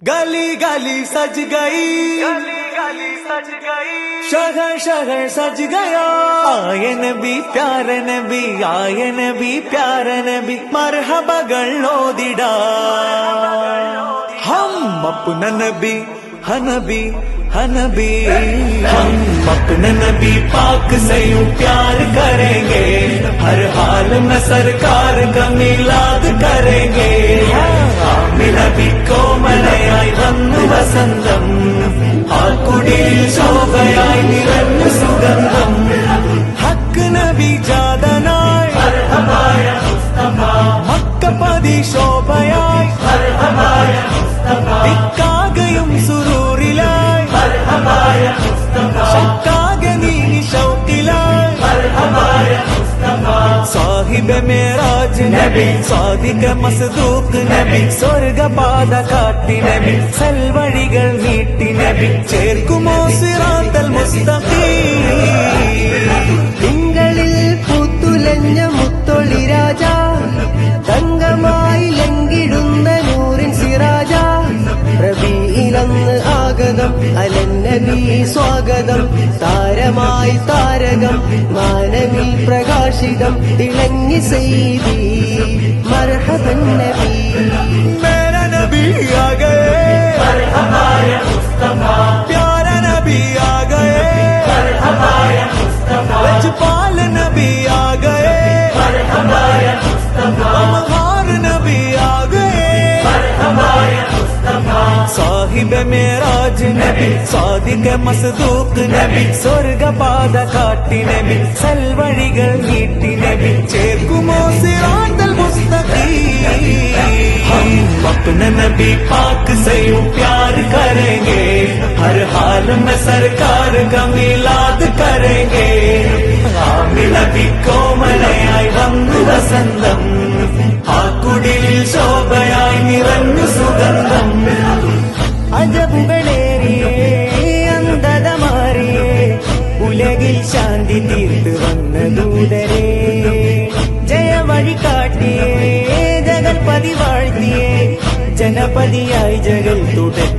गली गली सज गई, गली गली सज गई, शहर शहर सज गया। आए नबी प्यारे नबी, आए नबी प्यारे नबी, मरहबകൾ ഓതിടാ हम अपना नबी हनबी हनबी, हम अपने नबी पाक से यूं प्यार करेंगे, हर हाल में सरकार का मिलाद करेंगे। നബി കോമലയായി വന്നു വസന്തം, ആ കുടിയിൽ ശോഭയായി നിറഞ്ഞു സുഗന്ധം. ഹക്ക് നബി ജാതനായി മക്കപതി ശോഭയായി, ദിക്കാകയും സുരൂറിലായി, ശക്കാകെ നീങ്ങി ഷൗക്കിലായി. സാഹിബ് മേറാജ് നബി, സാദിഖ മസ്ദൂഖ് നബി, സ്വർഗപാത കാട്ടി നബി, സൽവഴികൾ നീട്ടി നബി, ചേർക്കുമോ സിറാത്തൽ മുസ്തഖീം. തിങ്കളിൽ പൂത്തുലഞ്ഞ മുത്തൊളി രാജ, തങ്കമായി ലംഘിടുന്ന നൂറിൻ സിറാജ, റബീഇലന്ന് ആഗതം അലന്നബി സ്വാഗതം, താരമായി താരകം മാനവി പ്രകാശിതം, തിളങ്ങി സയ്യിദി മർഹബൻ നബി. മേരാ നബി ആ ഗയേ, मरहबा या मुस्तफा, प्यारा नबी आ गए, मरहबा या मुस्तफा, लजपाल नबी आ गए, मरहबा या मुस्तफा, अमहार नबी आ गए. मरहबा या मुस्तफा, സാഹിബ് മേറാജ് നബി, സാദിഖ മസ്ദൂഖ് നബി, സ്വർഗപാത കാട്ടി നബി, സൽവഴികൾ നീട്ടി നബി, ചേർക്കുമോ സിറാത്തൽ മുസ്തഖീം. हम अपने नबी पाक से यूं प्यार करेंगे, हर हाल में सरकार का मिलाद करेंगे. ആമിന നബി കോമലയായി വന്നു വസന്തം, ആ കുടിലിൽ ശോഭയായി നിറഞ്ഞു സുഗന്ധം. അജബുകളേറിയേ അന്ധത മാറിയേ, ഉലകിൽ ശാന്തി തീർത്ത് വന്ന ദൂതരേ, ജയവഴി കാട്ടിയേ ജഗൽപതി വാഴ്ത്തിയേ, ജനപതിയായി ജഗൽ തുടർ